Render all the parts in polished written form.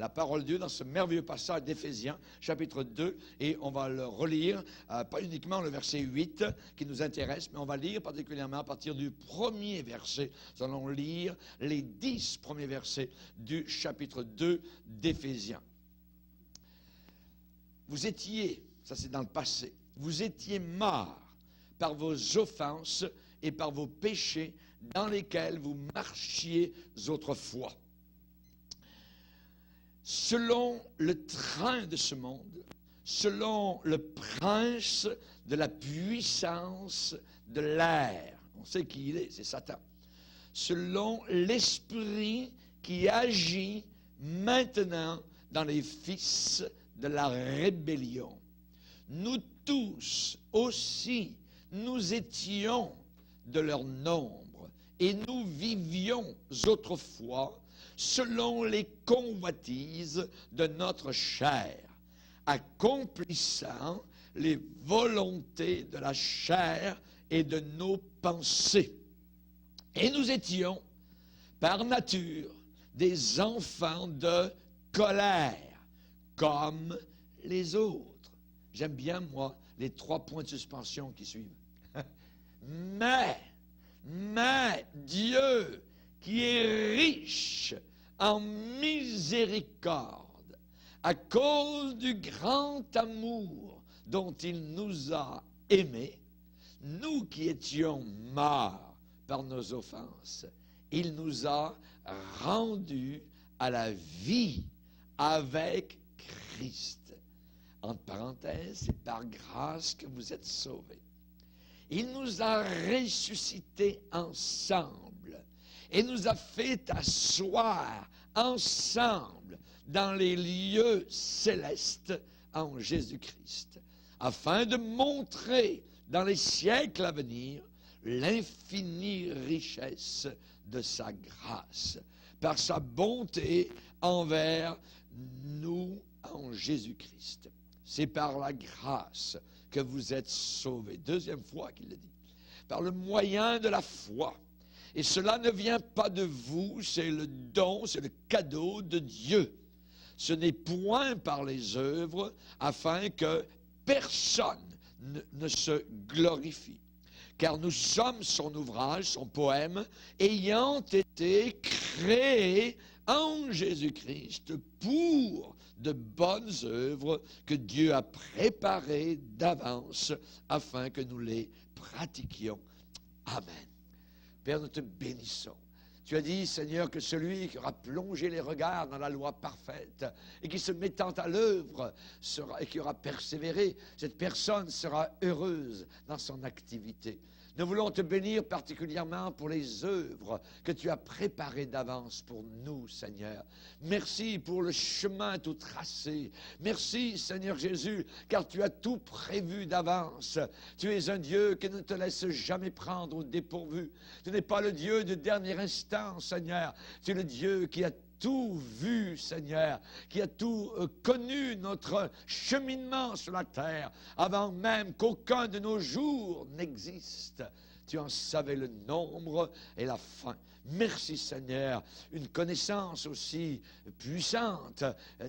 la parole de Dieu dans ce merveilleux passage d'Éphésiens, chapitre 2, et on va le relire, pas uniquement le verset 8 qui nous intéresse, mais on va lire particulièrement à partir du premier verset. Nous allons lire les 10 premiers versets du chapitre 2 d'Éphésiens. Vous étiez, ça c'est dans le passé, vous étiez morts par vos offenses et par vos péchés dans lesquels vous marchiez autrefois. Selon le train de ce monde, selon le prince de la puissance de l'air, on sait qui il est, c'est Satan. Selon l'esprit qui agit maintenant dans les fils de la rébellion. Nous tous aussi, nous étions de leur nombre et nous vivions autrefois selon les convoitises de notre chair, accomplissant les volontés de la chair et de nos pensées. Et nous étions, par nature, des enfants de colère, comme les autres. J'aime bien, moi, les 3 points de suspension qui suivent. Mais Dieu, qui est riche en miséricorde, à cause du grand amour dont il nous a aimés, nous qui étions morts par nos offenses, il nous a rendus à la vie avec Christ. Entre parenthèses, c'est par grâce que vous êtes sauvés. Il nous a ressuscités ensemble et nous a fait asseoir ensemble dans les lieux célestes en Jésus-Christ, afin de montrer dans les siècles à venir l'infinie richesse de sa grâce, par sa bonté envers nous en Jésus-Christ. C'est par la grâce que vous êtes sauvés. Deuxième fois qu'il le dit. Par le moyen de la foi. Et cela ne vient pas de vous, c'est le don, c'est le cadeau de Dieu. Ce n'est point par les œuvres, afin que personne ne se glorifie. Car nous sommes son ouvrage, son poème, ayant été créés en Jésus-Christ pour de bonnes œuvres que Dieu a préparées d'avance afin que nous les pratiquions. Amen. Père, nous te bénissons. Tu as dit, Seigneur, que celui qui aura plongé les regards dans la loi parfaite et qui se mettant à l'œuvre et qui aura persévéré, cette personne sera heureuse dans son activité. Nous voulons te bénir particulièrement pour les œuvres que tu as préparées d'avance pour nous, Seigneur. Merci pour le chemin tout tracé. Merci, Seigneur Jésus, car tu as tout prévu d'avance. Tu es un Dieu qui ne te laisse jamais prendre au dépourvu. Tu n'es pas le Dieu du dernier instant, Seigneur. Tu es le Dieu qui a tout vu, Seigneur, qui a tout connu notre cheminement sur la terre, avant même qu'aucun de nos jours n'existe. Tu en savais le nombre et la fin. Merci, Seigneur. Une connaissance aussi puissante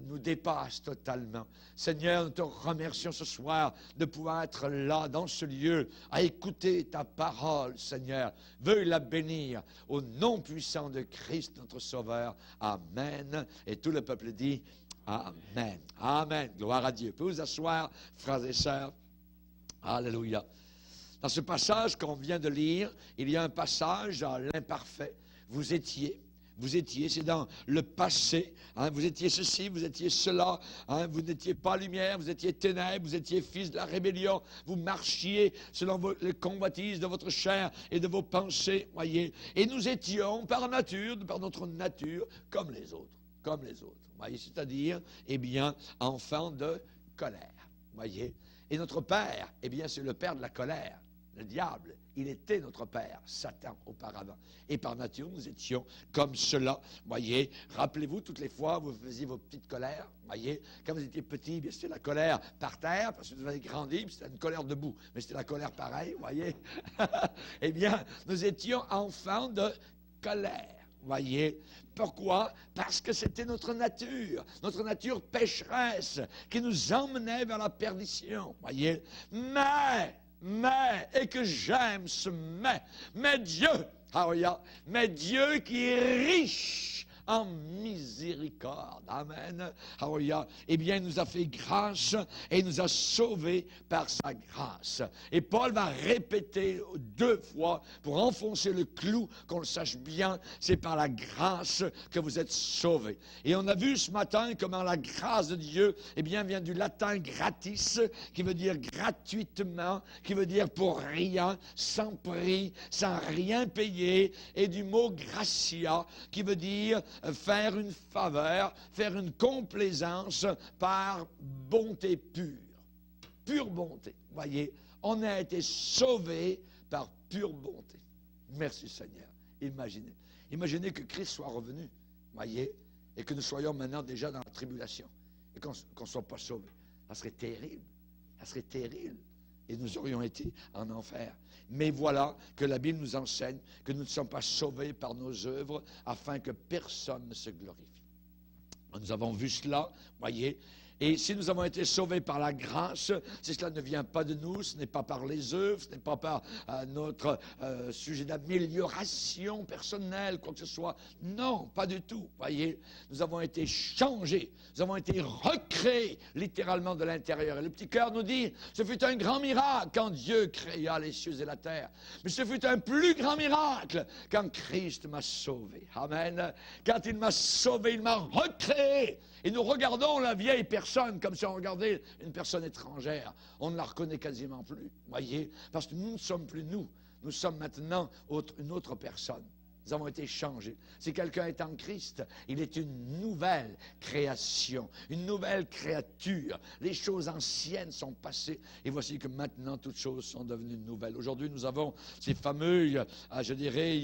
nous dépasse totalement. Seigneur, nous te remercions ce soir de pouvoir être là, dans ce lieu, à écouter ta parole, Seigneur. Veuille la bénir au nom puissant de Christ, notre Sauveur. Amen. Et tout le peuple dit Amen. Amen. Gloire à Dieu. Vous pouvez vous asseoir, frères et sœurs. Alléluia. Dans ce passage qu'on vient de lire, il y a un passage à l'imparfait. Vous étiez, c'est dans le passé, hein, vous étiez ceci, vous étiez cela, hein, vous n'étiez pas lumière, vous étiez ténèbres, vous étiez fils de la rébellion, vous marchiez selon les convoitises de votre chair et de vos pensées, voyez. Et nous étions par nature, par notre nature, comme les autres, voyez, c'est-à-dire, eh bien, enfants de colère, voyez. Et notre père, eh bien, c'est le père de la colère. Le diable, il était notre père, Satan, auparavant. Et par nature, nous étions comme cela. Voyez, rappelez-vous, toutes les fois, vous faisiez vos petites colères. Voyez, quand vous étiez petit, c'était la colère par terre, parce que vous avez grandi, c'était une colère debout. Mais c'était la colère pareille, voyez. Eh bien, nous étions enfants de colère. Voyez, pourquoi? Parce que c'était notre nature pécheresse, qui nous emmenait vers la perdition. Voyez, et que j'aime ce mais Dieu, mais Dieu qui est riche en miséricorde. Amen. Alléluia. Eh bien, il nous a fait grâce et il nous a sauvés par sa grâce. Et Paul va répéter 2 fois pour enfoncer le clou, qu'on le sache bien, c'est par la grâce que vous êtes sauvés. Et on a vu ce matin comment la grâce de Dieu, eh bien, vient du latin gratis, qui veut dire gratuitement, qui veut dire pour rien, sans prix, sans rien payer, et du mot gratia, qui veut dire faire une faveur, faire une complaisance par bonté pure. Pure bonté. Voyez, on a été sauvés par pure bonté. Merci Seigneur. Imaginez. Imaginez que Christ soit revenu, voyez, et que nous soyons maintenant déjà dans la tribulation, et qu'on ne soit pas sauvés. Ça serait terrible. Ça serait terrible. Et nous aurions été en enfer. Mais voilà que la Bible nous enseigne que nous ne sommes pas sauvés par nos œuvres afin que personne ne se glorifie. Nous avons vu cela, voyez. Et si nous avons été sauvés par la grâce, si cela ne vient pas de nous, ce n'est pas par les œuvres, ce n'est pas par notre sujet d'amélioration personnelle, quoi que ce soit. Non, pas du tout. Voyez, nous avons été changés, nous avons été recréés littéralement de l'intérieur. Et le petit cœur nous dit, ce fut un grand miracle quand Dieu créa les cieux et la terre. Mais ce fut un plus grand miracle quand Christ m'a sauvé. Amen. Quand il m'a sauvé, il m'a recréé. Et nous regardons la vieille personne comme si on regardait une personne étrangère. On ne la reconnaît quasiment plus, voyez, parce que nous ne sommes plus nous. Nous sommes maintenant une autre personne. Nous avons été changés. Si quelqu'un est en Christ, il est une nouvelle création, une nouvelle créature. Les choses anciennes sont passées et voici que maintenant toutes choses sont devenues nouvelles. Aujourd'hui, nous avons ces fameux, je dirais,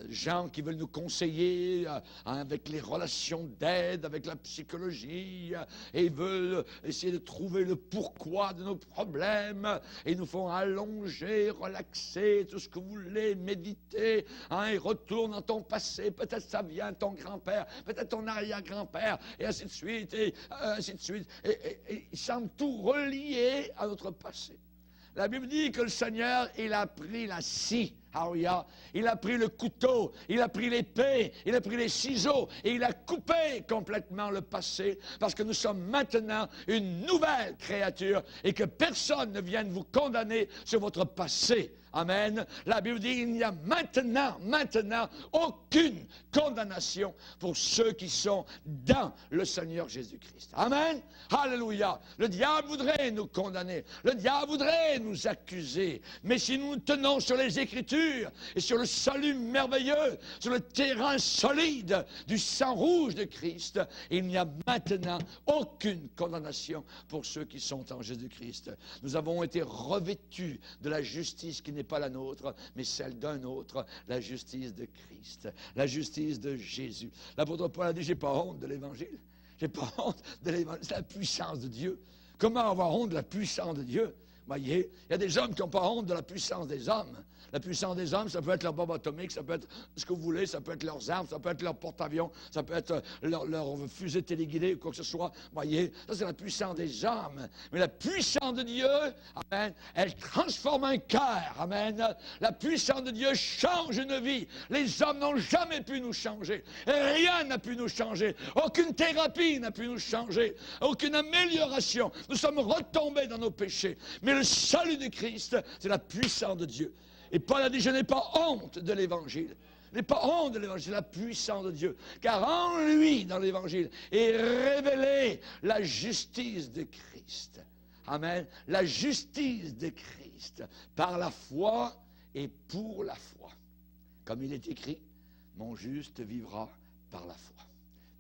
gens qui veulent nous conseiller avec les relations d'aide, avec la psychologie, et ils veulent essayer de trouver le pourquoi de nos problèmes et nous font allonger, relaxer, tout ce que vous voulez, méditer. Et retourne dans ton passé, peut-être ça vient de ton grand-père, peut-être ton arrière-grand-père, et ainsi de suite, et ainsi de suite. Et il semble tout relié à notre passé. La Bible dit que le Seigneur, il a pris la scie, il a pris le couteau, il a pris l'épée, il a pris les ciseaux, et il a coupé complètement le passé, parce que nous sommes maintenant une nouvelle créature, et que personne ne vienne vous condamner sur votre passé. Amen. La Bible dit qu'il n'y a maintenant aucune condamnation pour ceux qui sont dans le Seigneur Jésus-Christ. Amen. Alléluia. Le diable voudrait nous condamner. Le diable voudrait nous accuser. Mais si nous nous tenons sur les Écritures et sur le salut merveilleux, sur le terrain solide du sang rouge de Christ, il n'y a maintenant aucune condamnation pour ceux qui sont en Jésus-Christ. Nous avons été revêtus de la justice qui n'est pas la nôtre, mais celle d'un autre, la justice de Christ, la justice de Jésus. L'apôtre Paul a dit, j'ai pas honte de l'Évangile. J'ai pas honte de l'Évangile. C'est la puissance de Dieu. Comment avoir honte de la puissance de Dieu? Voyez, il y a des hommes qui n'ont pas honte de la puissance des hommes. La puissance des hommes, ça peut être leur bombe atomique, ça peut être ce que vous voulez, ça peut être leurs armes, ça peut être leur porte-avions, ça peut être leur fusée téléguidée ou quoi que ce soit. Voyez, ça c'est la puissance des hommes. Mais la puissance de Dieu, amen, elle transforme un cœur, amen. La puissance de Dieu change une vie. Les hommes n'ont jamais pu nous changer. Rien n'a pu nous changer. Aucune thérapie n'a pu nous changer. Aucune amélioration. Nous sommes retombés dans nos péchés. Mais le salut de Christ, c'est la puissance de Dieu. Et Paul a dit, je n'ai pas honte de l'Évangile. Je n'ai pas honte de l'Évangile, c'est la puissance de Dieu. Car en lui, dans l'Évangile, est révélée la justice de Christ. Amen. La justice de Christ par la foi et pour la foi. Comme il est écrit, mon juste vivra par la foi.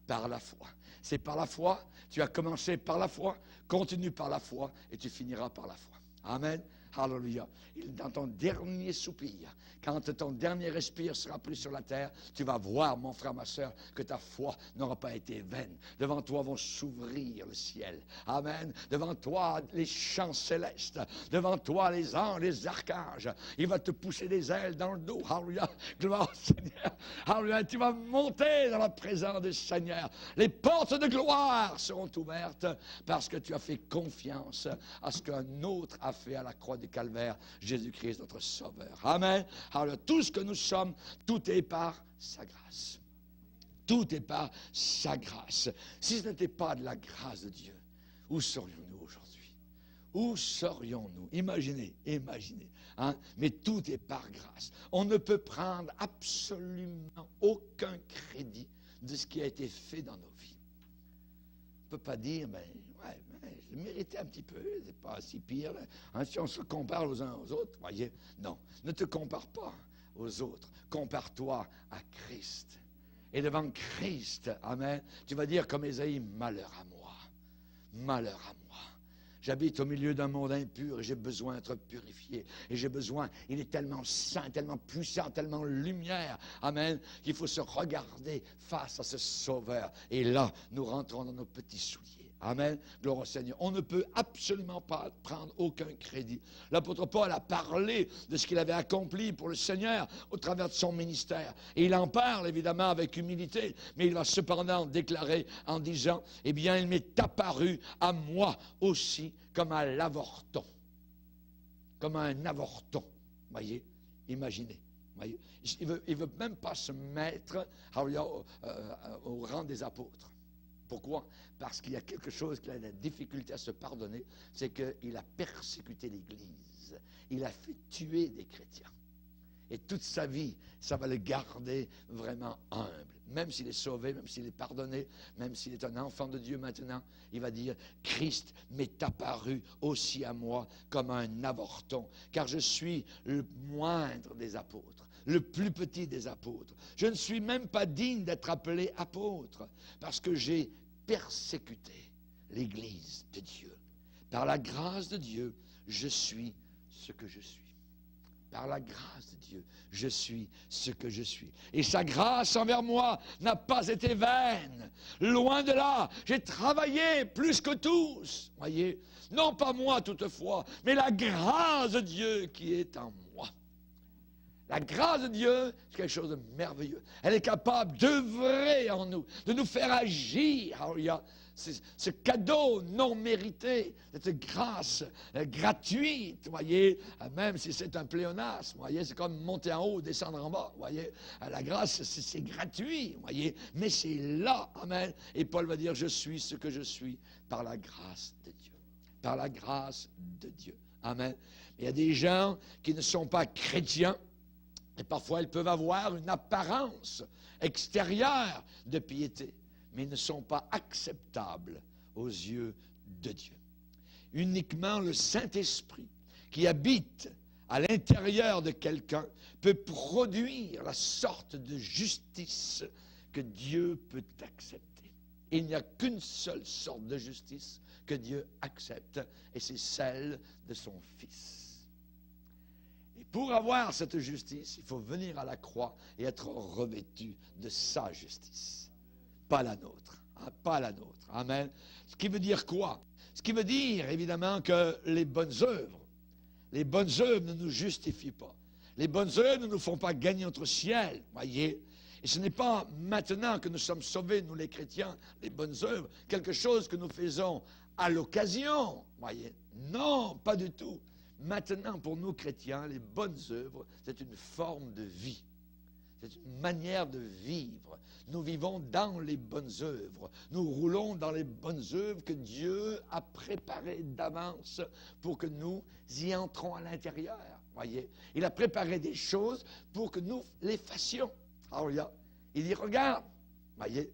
Par la foi. C'est par la foi. Tu as commencé par la foi, continue par la foi et tu finiras par la foi. Amen. Alléluia. Dans ton dernier soupir, quand ton dernier respire sera pris sur la terre, tu vas voir, mon frère, ma soeur, que ta foi n'aura pas été vaine. Devant toi vont s'ouvrir le ciel. Amen. Devant toi, les champs célestes. Devant toi, les anges, les archanges. Il va te pousser des ailes dans le dos. Alléluia. Gloire au Seigneur. Alléluia. Tu vas monter dans la présence du Seigneur. Les portes de gloire seront ouvertes parce que tu as fait confiance à ce qu'un autre a fait à la croix du Calvaire, Jésus-Christ, notre Sauveur. Amen. Alors, tout ce que nous sommes, tout est par sa grâce. Tout est par sa grâce. Si ce n'était pas de la grâce de Dieu, où serions-nous aujourd'hui? Où serions-nous? Imaginez. Hein? Mais tout est par grâce. On ne peut prendre absolument aucun crédit de ce qui a été fait dans nos vies. On ne peut pas dire, je le méritais un petit peu, c'est pas si pire. Hein, si on se compare aux uns aux autres, voyez, non, ne te compare pas aux autres. Compare-toi à Christ. Et devant Christ, amen, tu vas dire comme Ésaïe, malheur à moi, malheur à moi. J'habite au milieu d'un monde impur et j'ai besoin d'être purifié. Et j'ai besoin, il est tellement saint, tellement puissant, tellement lumière, amen, qu'il faut se regarder face à ce Sauveur. Et là, nous rentrons dans nos petits souliers. Amen. Gloire au Seigneur. On ne peut absolument pas prendre aucun crédit. L'apôtre Paul a parlé de ce qu'il avait accompli pour le Seigneur au travers de son ministère. Et il en parle évidemment avec humilité, mais il va cependant déclarer en disant, eh bien, il m'est apparu à moi aussi comme à l'avorton. Comme à un avorton. Voyez, imaginez. Voyez? Il veut même pas se mettre au rang des apôtres. Pourquoi? Parce qu'il y a quelque chose qu'il a de la difficulté à se pardonner, c'est qu'il a persécuté l'Église. Il a fait tuer des chrétiens. Et toute sa vie, ça va le garder vraiment humble. Même s'il est sauvé, même s'il est pardonné, même s'il est un enfant de Dieu maintenant, il va dire, Christ m'est apparu aussi à moi comme un avorton, car je suis le moindre des apôtres, le plus petit des apôtres. Je ne suis même pas digne d'être appelé apôtre, parce que j'ai persécuté l'Église de Dieu. Par la grâce de Dieu, je suis ce que je suis. Par la grâce de Dieu, je suis ce que je suis. Et sa grâce envers moi n'a pas été vaine. Loin de là, j'ai travaillé plus que tous. Voyez, non pas moi toutefois, mais la grâce de Dieu qui est en moi. La grâce de Dieu, c'est quelque chose de merveilleux. Elle est capable d'œuvrer en nous, de nous faire agir. Alors, il y a ce cadeau non mérité, cette grâce gratuite, vous voyez, même si c'est un pléonasme, vous voyez, c'est comme monter en haut, descendre en bas, vous voyez. La grâce, c'est gratuit, vous voyez, mais c'est là, amen. Et Paul va dire, je suis ce que je suis par la grâce de Dieu. Par la grâce de Dieu, amen. Il y a des gens qui ne sont pas chrétiens, et parfois, ils peuvent avoir une apparence extérieure de piété, mais ils ne sont pas acceptables aux yeux de Dieu. Uniquement le Saint-Esprit qui habite à l'intérieur de quelqu'un peut produire la sorte de justice que Dieu peut accepter. Il n'y a qu'une seule sorte de justice que Dieu accepte, et c'est celle de son Fils. Et pour avoir cette justice, il faut venir à la croix et être revêtu de sa justice. Pas la nôtre. Hein, pas la nôtre. Amen. Ce qui veut dire quoi? Ce qui veut dire, évidemment, que les bonnes œuvres ne nous justifient pas. Les bonnes œuvres ne nous font pas gagner notre ciel, voyez. Et ce n'est pas maintenant que nous sommes sauvés, nous les chrétiens, les bonnes œuvres, quelque chose que nous faisons à l'occasion, voyez. Non, pas du tout. Maintenant, pour nous chrétiens, les bonnes œuvres, c'est une forme de vie. C'est une manière de vivre. Nous vivons dans les bonnes œuvres. Nous roulons dans les bonnes œuvres que Dieu a préparées d'avance pour que nous y entrons à l'intérieur. Voyez, il a préparé des choses pour que nous les fassions. Alors, il dit, regarde, voyez,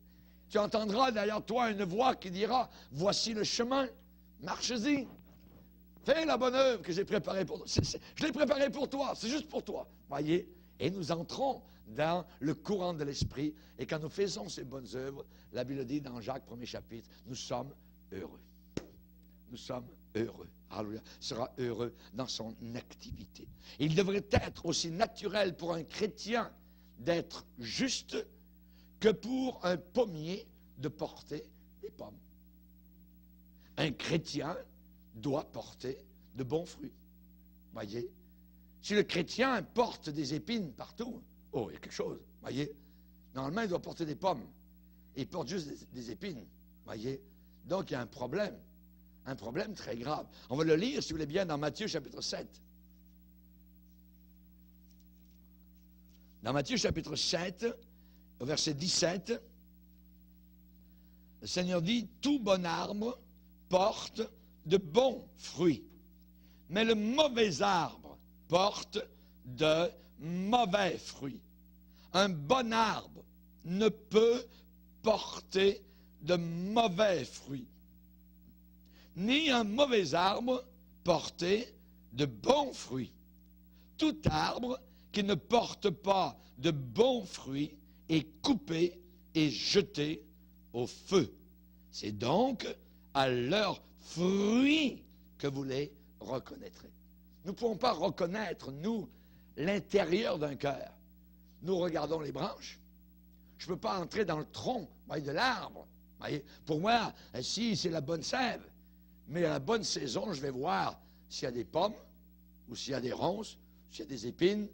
tu entendras derrière toi une voix qui dira, voici le chemin, marche-y. Fais la bonne œuvre que j'ai préparée pour toi. Je l'ai préparée pour toi, c'est juste pour toi. Voyez, et nous entrons dans le courant de l'Esprit. Et quand nous faisons ces bonnes œuvres, la Bible dit dans Jacques 1er chapitre, nous sommes heureux. nous sommes heureux. Alléluia. Sera heureux dans son activité. Il devrait être aussi naturel pour un chrétien d'être juste que pour un pommier de porter des pommes. Un chrétien doit porter de bons fruits. Voyez? Si le chrétien porte des épines partout, oh, il y a quelque chose. Voyez? Normalement, il doit porter des pommes. Et il porte juste des épines. Voyez? Donc, il y a un problème. Un problème très grave. On va le lire, si vous voulez bien, dans Matthieu chapitre 7. Dans Matthieu chapitre 7, au verset 17, le Seigneur dit, « Tout bon arbre porte de bons fruits, mais le mauvais arbre porte de mauvais fruits. Un bon arbre ne peut porter de mauvais fruits, ni un mauvais arbre porter de bons fruits. Tout arbre qui ne porte pas de bons fruits est coupé et jeté au feu. C'est donc à leurs fruits que vous les reconnaîtrez. » Nous ne pouvons pas reconnaître, nous, l'intérieur d'un cœur. Nous regardons les branches. Je ne peux pas entrer dans le tronc de l'arbre. Pour moi, si c'est la bonne sève, mais à la bonne saison, je vais voir s'il y a des pommes, ou s'il y a des ronces, s'il y a des épines,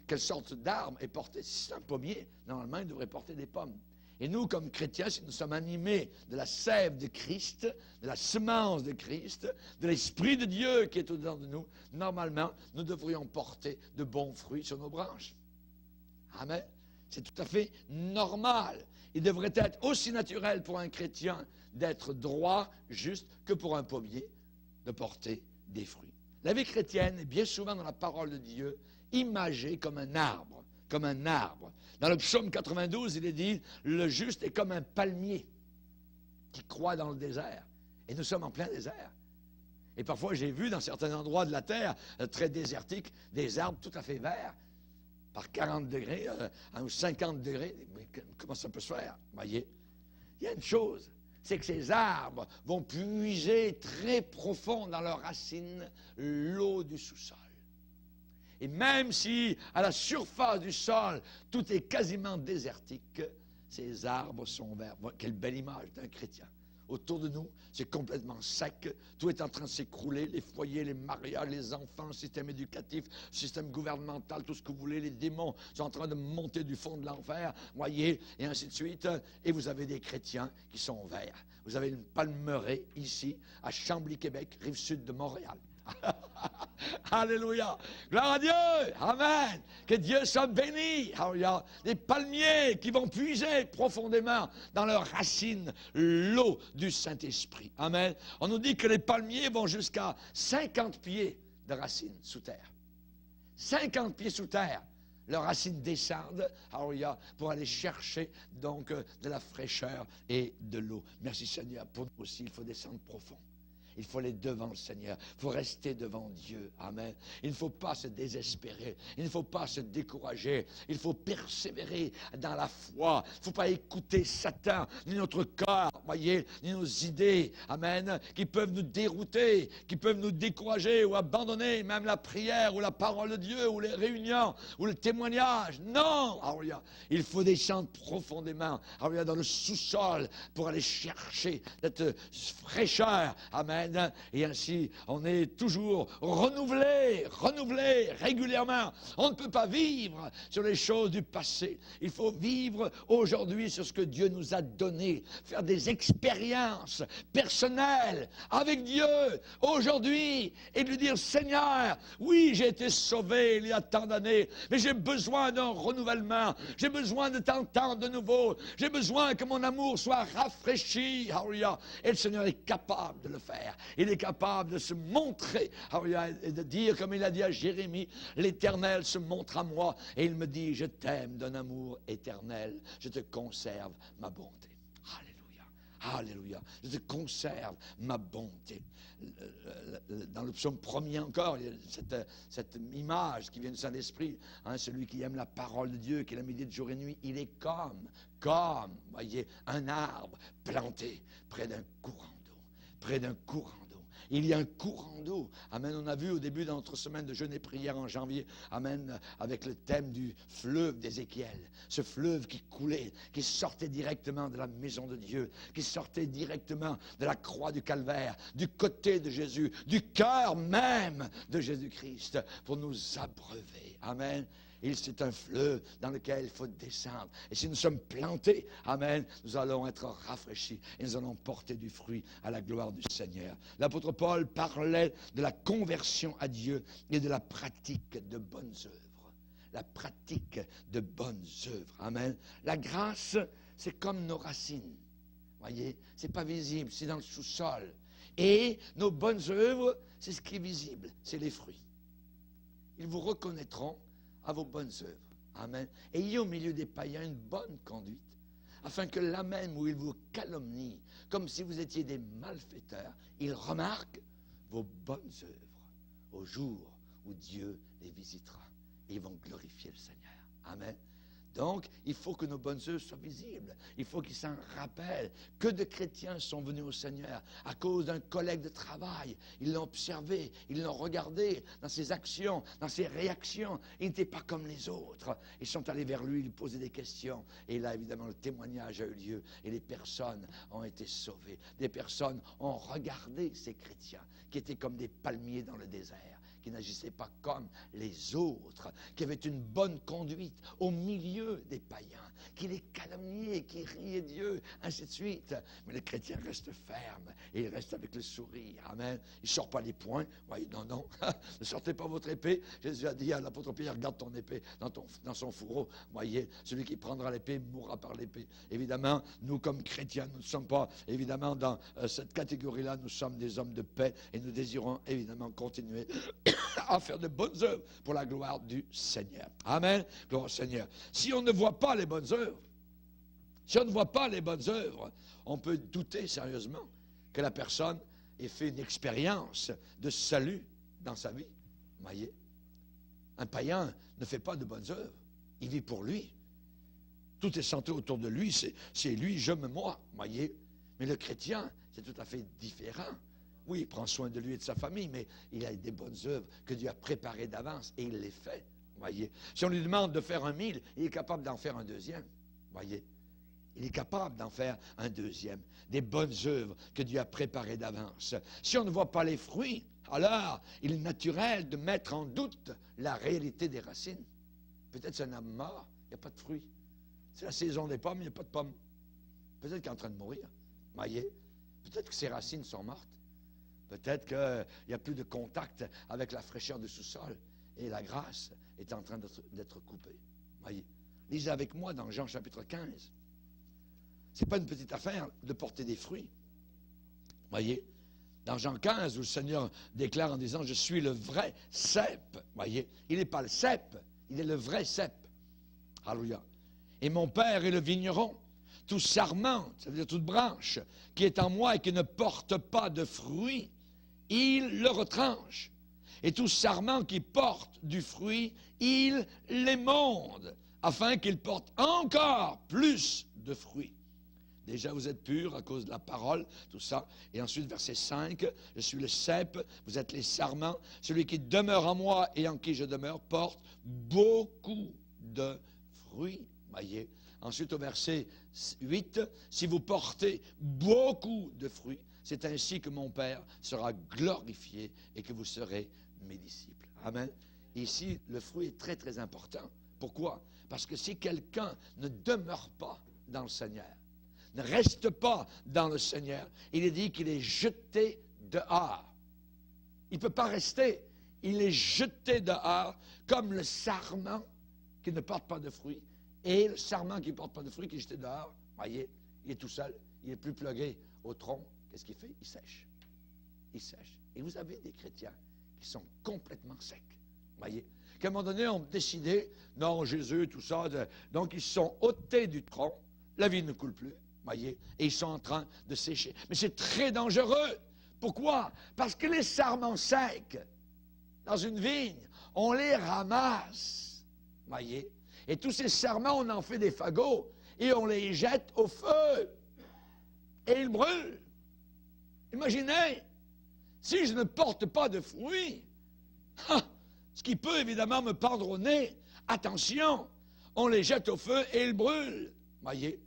quelle sorte d'arbre est porté. Si c'est un pommier, normalement, il devrait porter des pommes. Et nous, comme chrétiens, si nous sommes animés de la sève de Christ, de la semence de Christ, de l'Esprit de Dieu qui est au-dedans de nous, normalement, nous devrions porter de bons fruits sur nos branches. Amen. C'est tout à fait normal. Il devrait être aussi naturel pour un chrétien d'être droit, juste, que pour un pommier de porter des fruits. La vie chrétienne est bien souvent dans la parole de Dieu imagée comme un arbre. Comme un arbre. Dans le psaume 92, il est dit, le juste est comme un palmier qui croît dans le désert. Et nous sommes en plein désert. Et parfois, j'ai vu dans certains endroits de la terre, très désertiques, des arbres tout à fait verts, par 40 degrés, ou 50 degrés. Mais comment ça peut se faire? Voyez? Il y a une chose, c'est que ces arbres vont puiser très profond dans leurs racines l'eau du sous-sol. Et même si, à la surface du sol, tout est quasiment désertique, ces arbres sont verts. Quelle belle image d'un chrétien. Autour de nous, c'est complètement sec. Tout est en train de s'écrouler. Les foyers, les mariages, les enfants, le système éducatif, le système gouvernemental, tout ce que vous voulez. Les démons sont en train de monter du fond de l'enfer, voyez, et ainsi de suite. Et vous avez des chrétiens qui sont verts. Vous avez une palmeraie ici, à Chambly, Québec, rive sud de Montréal. Alléluia. Gloire à Dieu. Amen. Que Dieu soit béni. Alléluia. Des palmiers qui vont puiser profondément dans leurs racines l'eau du Saint-Esprit. Amen. On nous dit que les palmiers vont jusqu'à 50 pieds de racines sous terre. 50 pieds sous terre. Leurs racines descendent, alléluia, pour aller chercher donc de la fraîcheur et de l'eau. Merci Seigneur. Pour nous aussi, il faut descendre profond. Il faut aller devant le Seigneur. Il faut rester devant Dieu. Amen. Il ne faut pas se désespérer. Il ne faut pas se décourager. Il faut persévérer dans la foi. Il ne faut pas écouter Satan, ni notre cœur, voyez, ni nos idées. Amen. Qui peuvent nous dérouter, qui peuvent nous décourager ou abandonner même la prière ou la parole de Dieu ou les réunions ou le témoignage. Non. Alléluia. Il faut descendre profondément, alléluia, dans le sous-sol pour aller chercher cette fraîcheur. Amen. Et ainsi, on est toujours renouvelé régulièrement. On ne peut pas vivre sur les choses du passé. Il faut vivre aujourd'hui sur ce que Dieu nous a donné. Faire des expériences personnelles avec Dieu aujourd'hui et lui dire, Seigneur, oui, j'ai été sauvé il y a tant d'années, mais j'ai besoin d'un renouvellement. J'ai besoin de t'entendre de nouveau. J'ai besoin que mon amour soit rafraîchi. Alléluia. Et le Seigneur est capable de le faire. Il est capable de se montrer et de dire, comme il a dit à Jérémie, l'Éternel se montre à moi et il me dit, je t'aime d'un amour éternel, je te conserve ma bonté. Alléluia, alléluia, je te conserve ma bonté. Dans le psaume premier encore, il y a cette image qui vient du Saint-Esprit, celui qui aime la parole de Dieu, qui la médite jour et nuit, il est comme, voyez, un arbre planté près d'un courant d'eau. Près d'un courant d'eau. il y a un courant d'eau. Amen. On a vu au début de notre semaine de jeûne et prière en janvier, amen, avec le thème du fleuve d'Ézéchiel. Ce fleuve qui coulait, qui sortait directement de la maison de Dieu, qui sortait directement de la croix du calvaire, du côté de Jésus, du cœur même de Jésus-Christ, pour nous abreuver. Amen. C'est un fleuve dans lequel il faut descendre. Et si nous sommes plantés, amen, nous allons être rafraîchis et nous allons porter du fruit à la gloire du Seigneur. L'apôtre Paul parlait de la conversion à Dieu et de la pratique de bonnes œuvres. La pratique de bonnes œuvres. Amen. La grâce, c'est comme nos racines. Voyez, c'est pas visible, c'est dans le sous-sol. Et nos bonnes œuvres, c'est ce qui est visible, c'est les fruits. Ils vous reconnaîtront à vos bonnes œuvres. Amen. Ayez au milieu des païens une bonne conduite, afin que là même où ils vous calomnient, comme si vous étiez des malfaiteurs, ils remarquent vos bonnes œuvres au jour où Dieu les visitera. Et ils vont glorifier le Seigneur. Amen. Donc, il faut que nos bonnes œuvres soient visibles. Il faut qu'ils s'en rappellent. Que de chrétiens sont venus au Seigneur à cause d'un collègue de travail. Ils l'ont observé, ils l'ont regardé dans ses actions, dans ses réactions. Il n'était pas comme les autres. Ils sont allés vers lui, lui posaient des questions. Et là, évidemment, le témoignage a eu lieu. Et les personnes ont été sauvées. Des personnes ont regardé ces chrétiens qui étaient comme des palmiers dans le désert, qui n'agissaient pas comme les autres, qui avaient une bonne conduite au milieu des païens, qui les calomniaient, qui riaient Dieu, ainsi de suite. Mais le chrétien reste ferme et il reste avec le sourire. Amen. Il ne sort pas les poings. Voyez, non, non. Ne sortez pas votre épée. Jésus a dit à l'apôtre Pierre, garde ton épée dans son fourreau. Voyez, celui qui prendra l'épée mourra par l'épée. Évidemment, nous comme chrétiens, nous ne sommes pas évidemment dans cette catégorie-là. Nous sommes des hommes de paix et nous désirons évidemment continuer à faire de bonnes œuvres pour la gloire du Seigneur. Amen. Gloire au Seigneur. Si on ne voit pas les bonnes œuvres, on peut douter sérieusement que la personne ait fait une expérience de salut dans sa vie. Voyez, un païen ne fait pas de bonnes œuvres. Il vit pour lui. Tout est centré autour de lui. C'est lui, je me moi. Voyez, mais le chrétien, c'est tout à fait différent. Oui, il prend soin de lui et de sa famille, mais il a des bonnes œuvres que Dieu a préparées d'avance et il les fait. Voyez. Si on lui demande de faire 1000, il est capable d'en faire un deuxième. Voyez. Il est capable d'en faire un deuxième. Des bonnes œuvres que Dieu a préparées d'avance. Si on ne voit pas les fruits, alors il est naturel de mettre en doute la réalité des racines. Peut-être c'est un homme mort, il n'y a pas de fruits. C'est la saison des pommes, il n'y a pas de pommes. Peut-être qu'il est en train de mourir. Voyez. Peut-être que ses racines sont mortes. Peut-être qu'il n'y a plus de contact avec la fraîcheur du sous-sol et la grâce est en train d'être coupée. Voyez. Lisez avec moi dans Jean chapitre 15. Ce n'est pas une petite affaire de porter des fruits. Voyez. Dans Jean 15, où le Seigneur déclare en disant « Je suis le vrai cep ». Voyez. Il n'est pas le cep, il est le vrai cep. Alléluia. Et mon Père est le vigneron. Tout sarment, ça veut dire toute branche, qui est en moi et qui ne porte pas de fruits, il le retranche. Et tout sarment qui porte du fruit, il l'émonde, afin qu'il porte encore plus de fruits. Déjà, vous êtes purs à cause de la parole, tout ça. Et ensuite, verset 5, je suis le cep, vous êtes les sarments. Celui qui demeure en moi et en qui je demeure porte beaucoup de fruits. Voyez. Ensuite, au verset 8, si vous portez beaucoup de fruits, c'est ainsi que mon Père sera glorifié et que vous serez mes disciples. Amen. Ici, le fruit est très, très important. Pourquoi? Parce que si quelqu'un ne demeure pas dans le Seigneur, ne reste pas dans le Seigneur, il est dit qu'il est jeté dehors. Il ne peut pas rester. Il est jeté dehors comme le sarment qui ne porte pas de fruits. Et le sarment qui ne porte pas de fruits, qui est jeté dehors, voyez, il est tout seul, il n'est plus plugué au tronc. Qu'est-ce qu'il fait? Il sèche. Il sèche. Et vous avez des chrétiens qui sont complètement secs. Voyez. Qu'à un moment donné, on décidé, non, Jésus, tout ça, donc ils se sont ôtés du tronc, la vie ne coule plus, voyez, et ils sont en train de sécher. Mais c'est très dangereux. Pourquoi? Parce que les sarments secs, dans une vigne, on les ramasse, voyez. Et tous ces sarments, on en fait des fagots et on les jette au feu. Et ils brûlent. Imaginez, Si je ne porte pas de fruits, ce qui peut évidemment me pendre au nez, attention, on les jette au feu et ils brûlent. Voyez,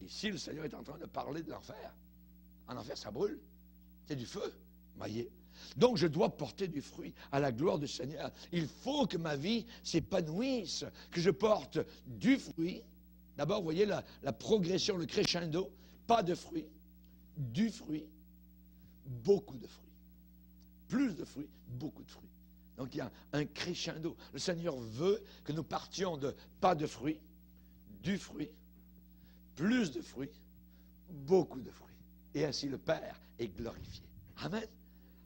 ici le Seigneur est en train de parler de l'enfer. En enfer, ça brûle. C'est du feu. Voyez. Donc je dois porter du fruit à la gloire du Seigneur. Il faut que ma vie s'épanouisse, que je porte du fruit. D'abord, vous voyez la progression, le crescendo. Pas de fruits, du fruit, beaucoup de fruits. Plus de fruits, beaucoup de fruits. Donc il y a un crescendo. Le Seigneur veut que nous partions de pas de fruits, du fruit, plus de fruits, beaucoup de fruits. Et ainsi le Père est glorifié. Amen.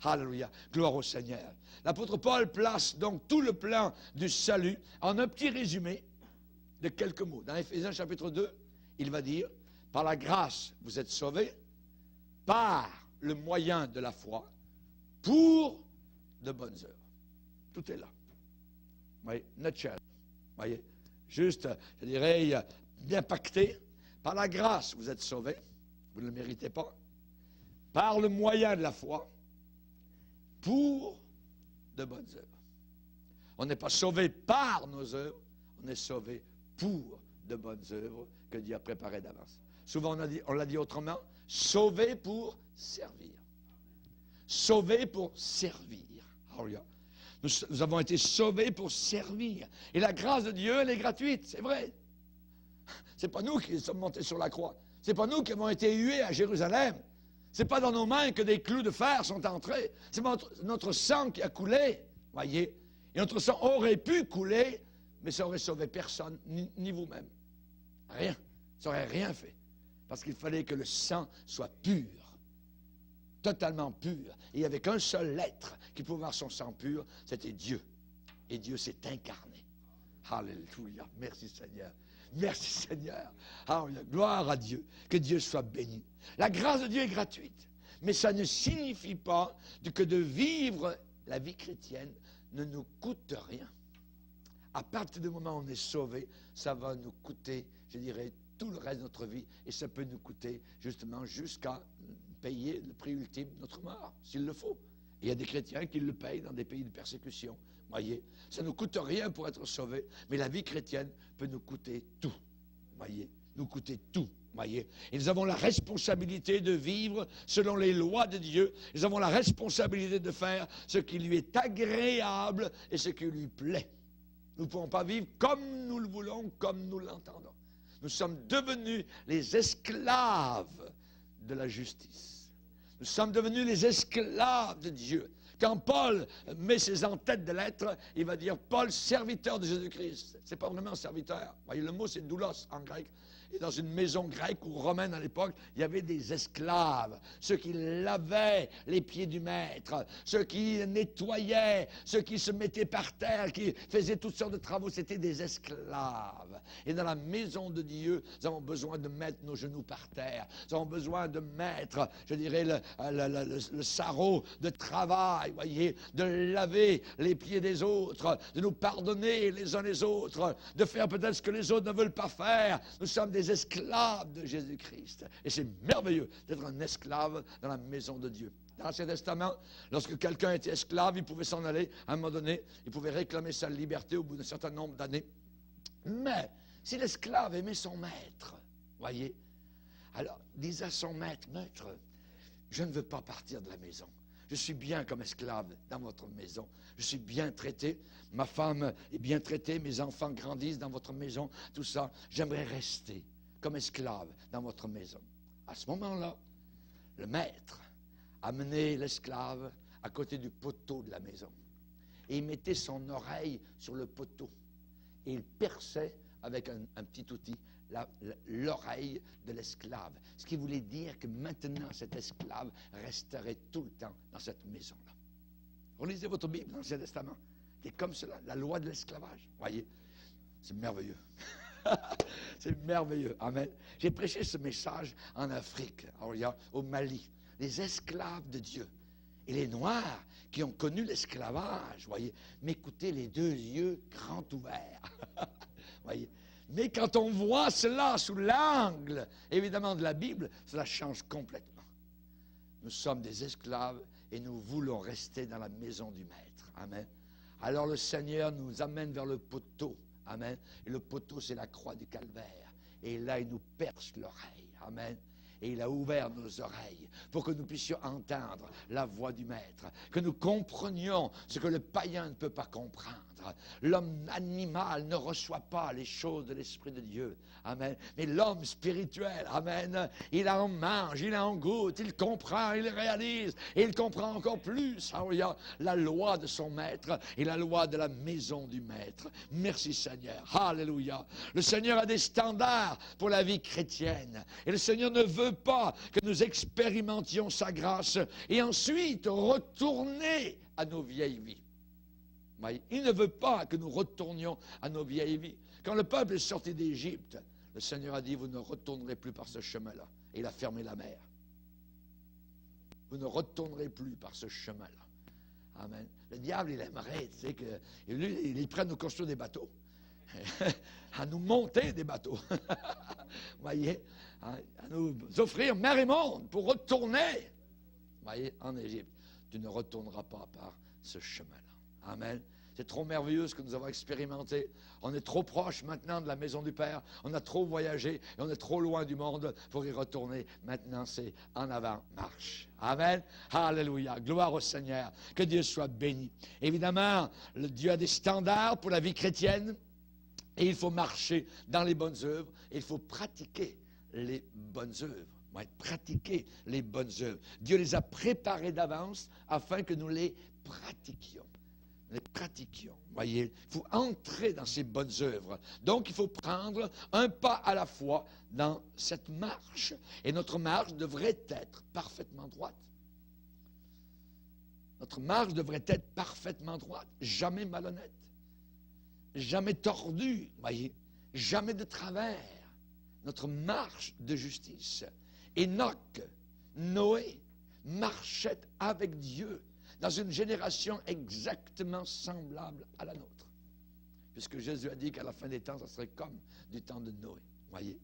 Alléluia. Gloire au Seigneur. L'apôtre Paul place donc tout le plan du salut en un petit résumé de quelques mots. Dans Éphésiens chapitre 2, il va dire, par la grâce, vous êtes sauvés, par le moyen de la foi, pour de bonnes œuvres. Tout est là. Vous voyez, nutshell. Vous voyez, juste, je dirais, bien pacté. Par la grâce, vous êtes sauvés. Vous ne le méritez pas. Par le moyen de la foi, pour de bonnes œuvres. On n'est pas sauvé par nos œuvres, on est sauvé pour de bonnes œuvres que Dieu a préparées d'avance. Souvent, on l'a dit autrement, sauvé pour servir. Sauvé pour servir. Alléluia. Nous avons été sauvés pour servir. Et la grâce de Dieu, elle est gratuite, c'est vrai. C'est pas nous qui sommes montés sur la croix. C'est pas nous qui avons été hués à Jérusalem. C'est pas dans nos mains que des clous de fer sont entrés. C'est notre sang qui a coulé, voyez. Et notre sang aurait pu couler, mais ça aurait sauvé personne, ni vous-même. Rien. Ça aurait rien fait. Parce qu'il fallait que le sang soit pur. Totalement pur. Et il n'y avait qu'un seul être qui pouvait avoir son sang pur, c'était Dieu. Et Dieu s'est incarné. Alléluia. Merci Seigneur. Merci Seigneur. Alléluia. Gloire à Dieu. Que Dieu soit béni. La grâce de Dieu est gratuite. Mais ça ne signifie pas que de vivre la vie chrétienne ne nous coûte rien. À partir du moment où on est sauvé, ça va nous coûter, je dirais, tout le reste de notre vie. Et ça peut nous coûter justement jusqu'à payer le prix ultime de notre mort, s'il le faut. Et il y a des chrétiens qui le payent dans des pays de persécution. Voyez, ça ne nous coûte rien pour être sauvé, mais la vie chrétienne peut nous coûter tout. Voyez, nous coûter tout. Voyez, et nous avons la responsabilité de vivre selon les lois de Dieu. Nous avons la responsabilité de faire ce qui lui est agréable et ce qui lui plaît. Nous ne pouvons pas vivre comme nous le voulons, comme nous l'entendons. Nous sommes devenus les esclaves de la justice. Nous sommes devenus les esclaves de Dieu. Quand Paul met ses en-têtes de lettres, il va dire Paul, serviteur de Jésus-Christ. C'est pas vraiment serviteur. Vous voyez, le mot c'est doulos en grec. Et dans une maison grecque ou romaine à l'époque, il y avait des esclaves, ceux qui lavaient les pieds du maître, ceux qui nettoyaient, ceux qui se mettaient par terre, qui faisaient toutes sortes de travaux, c'était des esclaves. Et dans la maison de Dieu, nous avons besoin de mettre nos genoux par terre, nous avons besoin de mettre, je dirais, le sarrau de travail, voyez, de laver les pieds des autres, de nous pardonner les uns les autres, de faire peut-être ce que les autres ne veulent pas faire. Nous sommes des esclaves de Jésus-Christ. Et c'est merveilleux d'être un esclave dans la maison de Dieu. Dans l'Ancien Testament, lorsque quelqu'un était esclave, il pouvait s'en aller. À un moment donné, il pouvait réclamer sa liberté au bout d'un certain nombre d'années. Mais si l'esclave aimait son maître, voyez, alors disait à son maître, maître, je ne veux pas partir de la maison. Je suis bien comme esclave dans votre maison. Je suis bien traité. Ma femme est bien traitée. Mes enfants grandissent dans votre maison. Tout ça. J'aimerais rester comme esclave dans votre maison. À ce moment-là, le maître amenait l'esclave à côté du poteau de la maison. Et il mettait son oreille sur le poteau. Et il perçait avec un petit outil l'oreille de l'esclave. Ce qui voulait dire que maintenant, cet esclave resterait tout le temps dans cette maison-là. Relisez votre Bible dans l'Ancien Testament. C'est comme cela, la loi de l'esclavage. Voyez, c'est merveilleux. C'est merveilleux. Amen. J'ai prêché ce message en Afrique, au Mali. Les esclaves de Dieu. Et les Noirs qui ont connu l'esclavage, voyez, m'écoutez les deux yeux grands ouverts. Voyez. Mais quand on voit cela sous l'angle, évidemment, de la Bible, cela change complètement. Nous sommes des esclaves et nous voulons rester dans la maison du Maître. Amen. Alors le Seigneur nous amène vers le poteau. Amen. Et le poteau, c'est la croix du calvaire. Et là, il nous perce l'oreille. Amen. Et il a ouvert nos oreilles pour que nous puissions entendre la voix du Maître, que nous comprenions ce que le païen ne peut pas comprendre. L'homme animal ne reçoit pas les choses de l'Esprit de Dieu. Amen. Mais l'homme spirituel, amen, il en mange, il en goûte, il comprend, il réalise, et il comprend encore plus, alléluia, la loi de son Maître et la loi de la maison du Maître. Merci Seigneur. Alléluia. Le Seigneur a des standards pour la vie chrétienne. Et le Seigneur ne veut pas que nous expérimentions sa grâce et ensuite retourner à nos vieilles vies. Il ne veut pas que nous retournions à nos vieilles vies. Quand le peuple est sorti d'Égypte, le Seigneur a dit, vous ne retournerez plus par ce chemin-là. Et il a fermé la mer. Vous ne retournerez plus par ce chemin-là. Amen. Le diable, il aimerait, tu sais, qu'il prenne nous construire des bateaux. À nous monter des bateaux. Vous voyez, à nous offrir mer et monde pour retourner, vous voyez, en Égypte. Tu ne retourneras pas par ce chemin-là. Amen. C'est trop merveilleux ce que nous avons expérimenté. On est trop proche maintenant de la maison du Père. On a trop voyagé et on est trop loin du monde pour y retourner. Maintenant, c'est en avant, marche. Amen. Alléluia. Gloire au Seigneur. Que Dieu soit béni. Évidemment, le Dieu a des standards pour la vie chrétienne et il faut marcher dans les bonnes œuvres et il faut pratiquer les bonnes œuvres. Pratiquer les bonnes œuvres. Dieu les a préparées d'avance afin que nous les pratiquions. Les pratiquions. Voyez, il faut entrer dans ces bonnes œuvres. Donc, il faut prendre un pas à la fois dans cette marche. Et notre marche devrait être parfaitement droite. Notre marche devrait être parfaitement droite, jamais malhonnête, jamais tordue, voyez, jamais de travers. Notre marche de justice. Enoch, Noé, marchaient avec Dieu dans une génération exactement semblable à la nôtre. Puisque Jésus a dit qu'à la fin des temps, ça serait comme du temps de Noé. Voyez?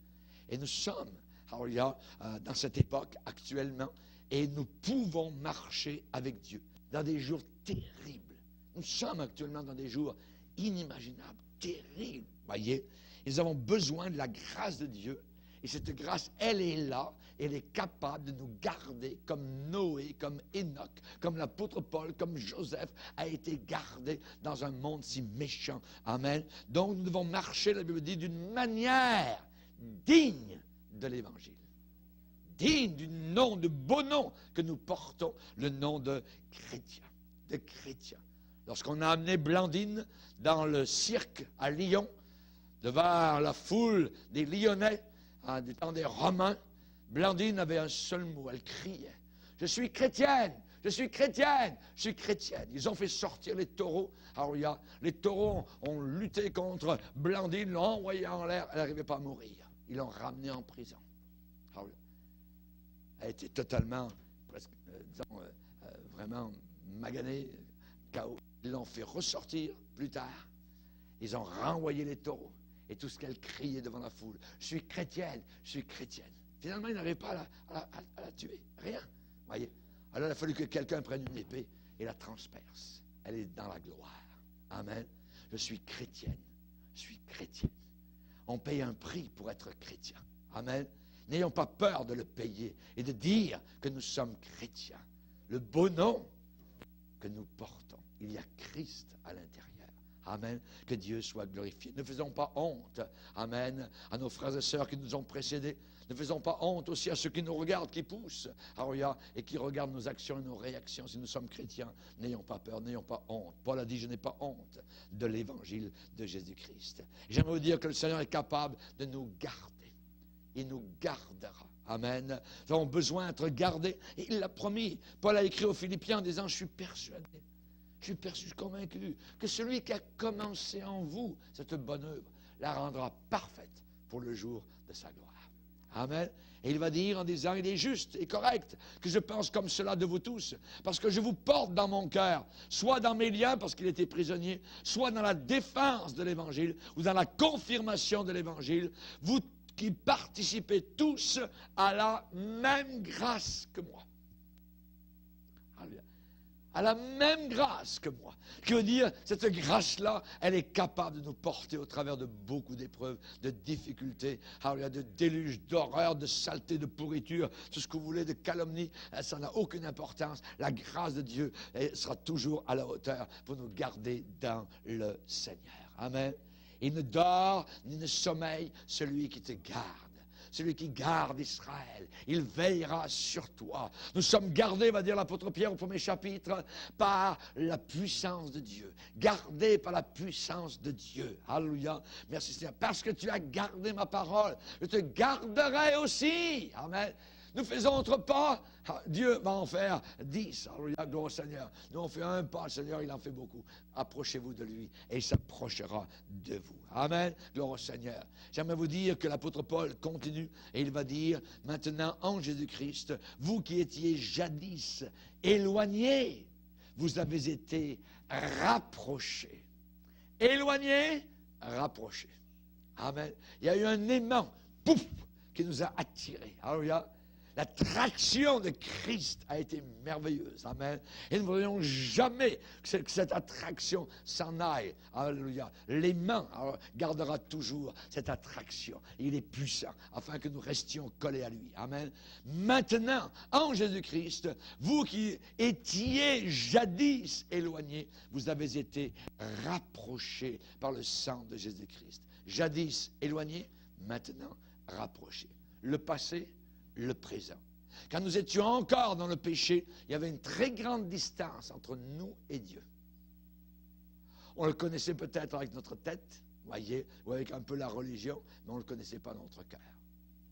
Et nous sommes, dans cette époque actuellement, et nous pouvons marcher avec Dieu dans des jours terribles. Nous sommes actuellement dans des jours inimaginables, terribles. Voyez? Nous avons besoin de la grâce de Dieu. Et cette grâce, elle est là. Elle est capable de nous garder comme Noé, comme Enoch, comme l'apôtre Paul, comme Joseph a été gardé dans un monde si méchant. Amen. Donc nous devons marcher, la Bible dit, d'une manière digne de l'Évangile. Digne du nom, de beau nom que nous portons, le nom de chrétien. De chrétien. Lorsqu'on a amené Blandine dans le cirque à Lyon, devant la foule des Lyonnais, du temps des Romains, Blandine avait un seul mot, elle criait. Je suis chrétienne, je suis chrétienne, je suis chrétienne. Ils ont fait sortir les taureaux. Alors, les taureaux ont lutté contre Blandine, l'ont envoyée en l'air, elle n'arrivait pas à mourir. Ils l'ont ramenée en prison. Alors, elle était totalement, presque, vraiment maganée, chaos. Ils l'ont fait ressortir plus tard. Ils ont renvoyé les taureaux. Et tout ce qu'elle criait devant la foule. Je suis chrétienne, je suis chrétienne. Finalement, il n'arrive pas à la tuer. Rien. Voyez. Alors, il a fallu que quelqu'un prenne une épée et la transperce. Elle est dans la gloire. Amen. Je suis chrétienne. Je suis chrétienne. On paye un prix pour être chrétien. Amen. N'ayons pas peur de le payer et de dire que nous sommes chrétiens. Le beau nom que nous portons. Il y a Christ à l'intérieur. Amen. Que Dieu soit glorifié. Ne faisons pas honte, amen, à nos frères et sœurs qui nous ont précédés. Ne faisons pas honte aussi à ceux qui nous regardent, qui poussent, et qui regardent nos actions et nos réactions. Si nous sommes chrétiens, n'ayons pas peur, n'ayons pas honte. Paul a dit, je n'ai pas honte de l'évangile de Jésus-Christ. J'aimerais vous dire que le Seigneur est capable de nous garder. Il nous gardera. Amen. Nous avons besoin d'être gardés. Et il l'a promis. Paul a écrit aux Philippiens en disant, je suis persuadé. Je suis convaincu que celui qui a commencé en vous cette bonne œuvre la rendra parfaite pour le jour de sa gloire. Amen. Et il va dire en disant, il est juste et correct que je pense comme cela de vous tous, parce que je vous porte dans mon cœur, soit dans mes liens parce qu'il était prisonnier, soit dans la défense de l'Évangile ou dans la confirmation de l'Évangile, vous qui participez tous à la même grâce que moi. a la même grâce que moi. Je veux dire, cette grâce-là, elle est capable de nous porter au travers de beaucoup d'épreuves, de difficultés, de déluges, d'horreur, de saleté, de pourriture, tout ce que vous voulez, de calomnie, ça n'a aucune importance. La grâce de Dieu sera toujours à la hauteur pour nous garder dans le Seigneur. Amen. Il ne dort ni ne sommeille celui qui te garde. Celui qui garde Israël, il veillera sur toi. Nous sommes gardés, va dire l'apôtre Pierre au 1er chapitre, par la puissance de Dieu. Gardés par la puissance de Dieu. Alléluia. Merci Seigneur. Parce que tu as gardé ma parole, je te garderai aussi. Amen. Nous faisons notre pas, Dieu va en faire 10. Alléluia, gloire au Seigneur. Nous on fait un pas, le Seigneur il en fait beaucoup. Approchez-vous de lui et il s'approchera de vous. Amen, gloire au Seigneur. J'aimerais vous dire que l'apôtre Paul continue et il va dire, maintenant en Jésus-Christ, vous qui étiez jadis éloignés, vous avez été rapprochés. Éloignés, rapprochés. Amen. Il y a eu un aimant, pouf, qui nous a attirés. Alléluia. La traction de Christ a été merveilleuse. Amen. Et nous ne voudrions jamais que cette attraction s'en aille. Alléluia. L'aimant gardera toujours cette attraction. Il est puissant afin que nous restions collés à lui. Amen. Maintenant, en Jésus-Christ, vous qui étiez jadis éloignés, vous avez été rapprochés par le sang de Jésus-Christ. Jadis éloignés, maintenant rapprochés. Le passé, le présent. Quand nous étions encore dans le péché, il y avait une très grande distance entre nous et Dieu. On le connaissait peut-être avec notre tête, voyez, ou avec un peu la religion, mais on ne le connaissait pas dans notre cœur.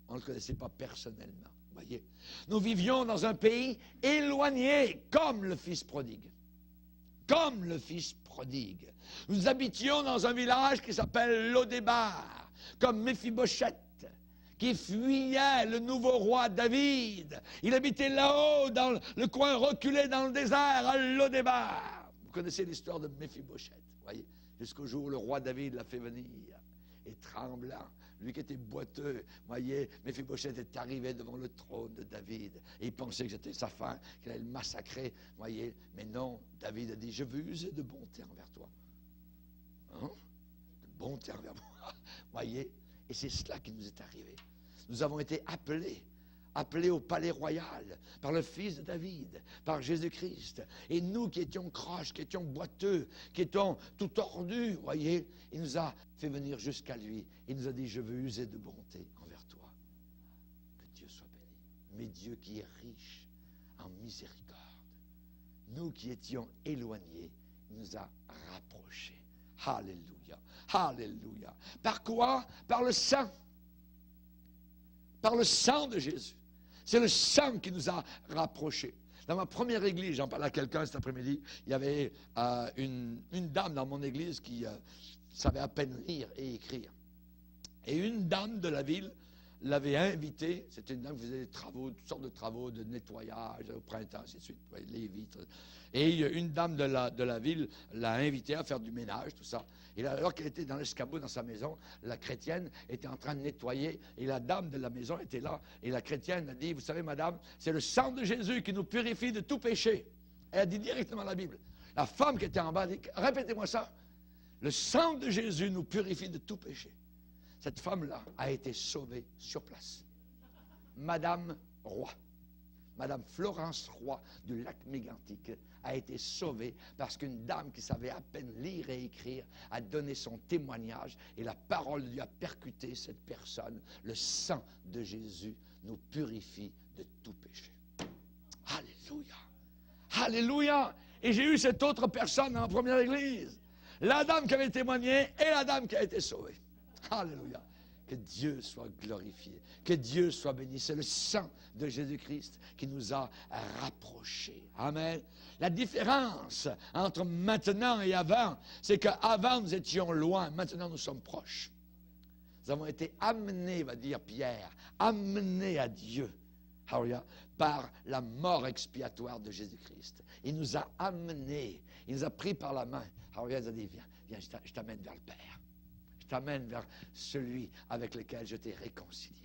On ne le connaissait pas personnellement, voyez. Nous vivions dans un pays éloigné, comme le fils prodigue. Comme le fils prodigue. Nous habitions dans un village qui s'appelle Lodébar, comme Méphibosheth, qui fuyait le nouveau roi David. Il habitait là-haut, dans le coin reculé dans le désert, à Lodébar. Vous connaissez l'histoire de Méphibosheth, voyez, jusqu'au jour où le roi David l'a fait venir. Et tremblant, lui qui était boiteux, voyez, Méphibosheth est arrivé devant le trône de David. Et il pensait que c'était sa fin, qu'il allait le massacrer, voyez. Mais non, David a dit, je veux user de bonté envers toi. Hein? De bonté envers moi, voyez. Et c'est cela qui nous est arrivé. Nous avons été appelés au palais royal par le Fils de David, par Jésus-Christ. Et nous qui étions croches, qui étions boiteux, qui étions tout tordus, voyez, il nous a fait venir jusqu'à lui. Il nous a dit, je veux user de bonté envers toi. Que Dieu soit béni. Mais Dieu qui est riche en miséricorde, nous qui étions éloignés, il nous a rapprochés. Alléluia. Alléluia. Par quoi? Par le sang. Par le sang de Jésus. C'est le sang qui nous a rapprochés. Dans ma première église, j'en parlais à quelqu'un cet après-midi, il y avait une dame dans mon église qui savait à peine lire et écrire. Et une dame de la ville l'avait invitée, c'était une dame qui faisait des travaux, toutes sortes de travaux de nettoyage au printemps, ainsi de suite, les vitres. Et une dame de la ville l'a invitée à faire du ménage, tout ça. Et alors qu'elle était dans l'escabeau dans sa maison, la chrétienne était en train de nettoyer et la dame de la maison était là. Et la chrétienne a dit, vous savez madame, c'est le sang de Jésus qui nous purifie de tout péché. Elle a dit directement la Bible. La femme qui était en bas a dit, répétez-moi ça. Le sang de Jésus nous purifie de tout péché. Cette femme-là a été sauvée sur place. Madame Roy, Madame Florence Roy du lac Mégantic a été sauvée parce qu'une dame qui savait à peine lire et écrire a donné son témoignage et la parole de Dieu a percuté cette personne. Le sang de Jésus nous purifie de tout péché. Alléluia. Alléluia. Et j'ai eu cette autre personne dans la première église. La dame qui avait témoigné et la dame qui a été sauvée. Alléluia. Que Dieu soit glorifié. Que Dieu soit béni. C'est le sang de Jésus-Christ qui nous a rapprochés. Amen. La différence entre maintenant et avant, c'est qu'avant nous étions loin, maintenant nous sommes proches. Nous avons été amenés, va dire Pierre, amenés à Dieu. Alléluia. Par la mort expiatoire de Jésus-Christ. Il nous a amenés, il nous a pris par la main. Alléluia. Il nous a dit, viens, je t'amène vers le Père. Je t'amène vers celui avec lequel je t'ai réconcilié.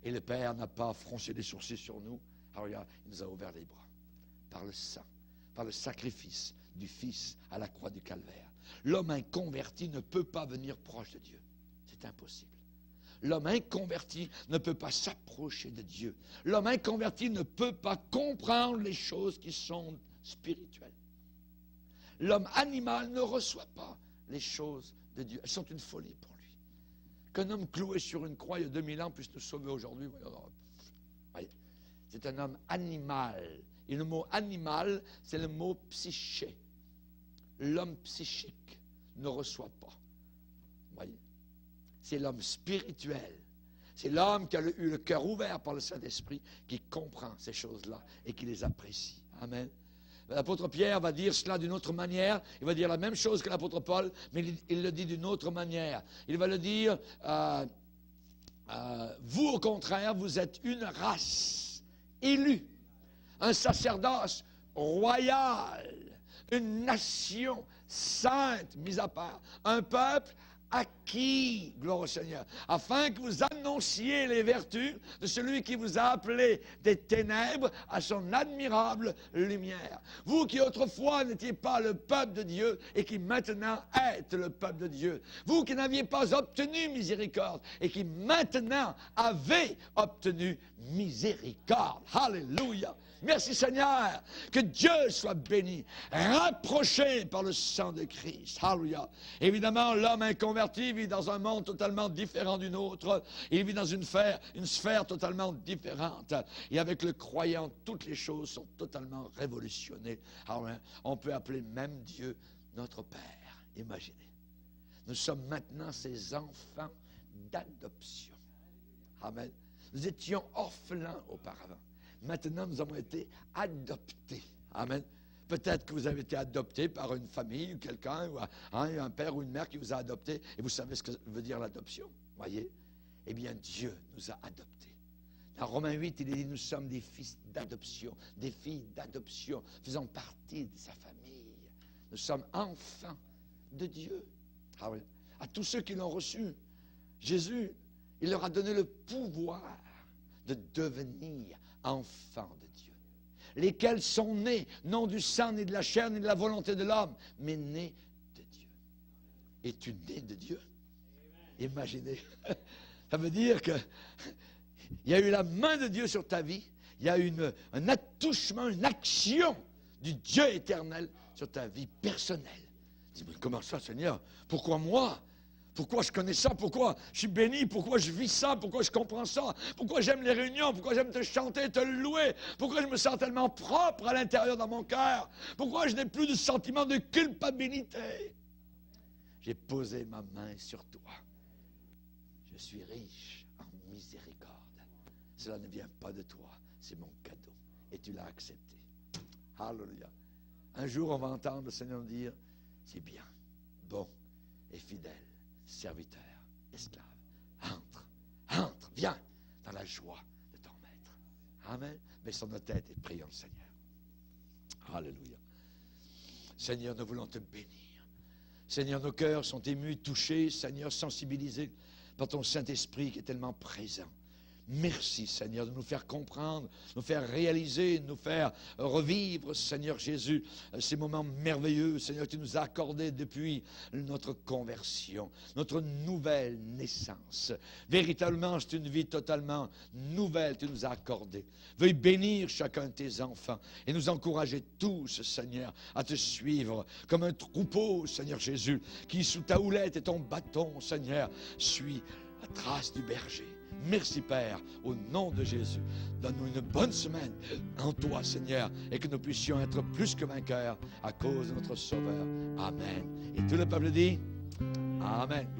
Et le Père n'a pas froncé les sourcils sur nous. Alléluia. Il nous a ouvert les bras. par le sang, par le sacrifice du Fils à la croix du Calvaire. L'homme inconverti ne peut pas venir proche de Dieu. C'est impossible. L'homme inconverti ne peut pas s'approcher de Dieu. L'homme inconverti ne peut pas comprendre les choses qui sont spirituelles. L'homme animal ne reçoit pas les choses de Dieu. Elles sont une folie pour lui. Qu'un homme cloué sur une croix il y a 2000 ans puisse nous sauver aujourd'hui, voyez, c'est un homme animal. Et le mot animal, c'est le mot psyché. L'homme psychique ne reçoit pas. Voyez, c'est l'homme spirituel. C'est l'homme qui a eu le cœur ouvert par le Saint-Esprit, qui comprend ces choses-là et qui les apprécie. Amen. L'apôtre Pierre va dire cela d'une autre manière. Il va dire la même chose que l'apôtre Paul, mais il le dit d'une autre manière. Il va le dire, vous au contraire, vous êtes une race élue, un sacerdoce royal, une nation sainte, mise à part, un peuple acquis, gloire au Seigneur, afin que vous annonciez les vertus de celui qui vous a appelé des ténèbres à son admirable lumière. Vous qui autrefois n'étiez pas le peuple de Dieu et qui maintenant êtes le peuple de Dieu. Vous qui n'aviez pas obtenu miséricorde et qui maintenant avez obtenu miséricorde. Alléluia. Merci Seigneur, que Dieu soit béni, rapproché par le sang de Christ. Alléluia. Évidemment, l'homme inconverti vit dans un monde totalement différent du nôtre. Il vit dans une sphère totalement différente. Et avec le croyant, toutes les choses sont totalement révolutionnées. Alors, on peut appeler même Dieu notre Père. Imaginez. Nous sommes maintenant ses enfants d'adoption. Amen. Nous étions orphelins auparavant. Maintenant, nous avons été adoptés. Amen. Peut-être que vous avez été adopté par une famille ou quelqu'un, ou un père ou une mère qui vous a adopté, et vous savez ce que veut dire l'adoption. Voyez? Eh bien, Dieu nous a adoptés. Dans Romains 8, il est dit, nous sommes des fils d'adoption, des filles d'adoption, faisant partie de sa famille. Nous sommes enfants de Dieu. Ah oui. À tous ceux qui l'ont reçu, Jésus, il leur a donné le pouvoir de devenir enfants de Dieu, lesquels sont nés, non du sang, ni de la chair, ni de la volonté de l'homme, mais nés de Dieu. Es-tu né de Dieu? Imaginez. Ça veut dire que il y a eu la main de Dieu sur ta vie, il y a eu un attouchement, une action du Dieu éternel sur ta vie personnelle. Tu dis, mais comment ça, Seigneur? Pourquoi moi? Pourquoi je connais ça? Pourquoi je suis béni? Pourquoi je vis ça? Pourquoi je comprends ça? Pourquoi j'aime les réunions? Pourquoi j'aime te chanter, te louer? Pourquoi je me sens tellement propre à l'intérieur dans mon cœur? Pourquoi je n'ai plus de sentiment de culpabilité? J'ai posé ma main sur toi. Je suis riche en miséricorde. Cela ne vient pas de toi, c'est mon cadeau. Et tu l'as accepté. Alléluia. Un jour, on va entendre le Seigneur dire, c'est bien, bon et fidèle. Serviteur, esclave, entre, viens dans la joie de ton maître. Amen. Baissons nos têtes et prions le Seigneur. Alléluia. Seigneur, nous voulons te bénir. Seigneur, nos cœurs sont émus, touchés, Seigneur, sensibilisés par ton Saint-Esprit qui est tellement présent. Merci, Seigneur, de nous faire comprendre, nous faire réaliser, nous faire revivre, Seigneur Jésus, ces moments merveilleux, Seigneur, que tu nous as accordés depuis notre conversion, notre nouvelle naissance. Véritablement, c'est une vie totalement nouvelle que tu nous as accordée. Veuille bénir chacun de tes enfants et nous encourager tous, Seigneur, à te suivre comme un troupeau, Seigneur Jésus, qui sous ta houlette et ton bâton, Seigneur, suit la trace du berger. Merci Père, au nom de Jésus. Donne-nous une bonne semaine en toi Seigneur et que nous puissions être plus que vainqueurs à cause de notre Sauveur. Amen. Et tout le peuple dit Amen.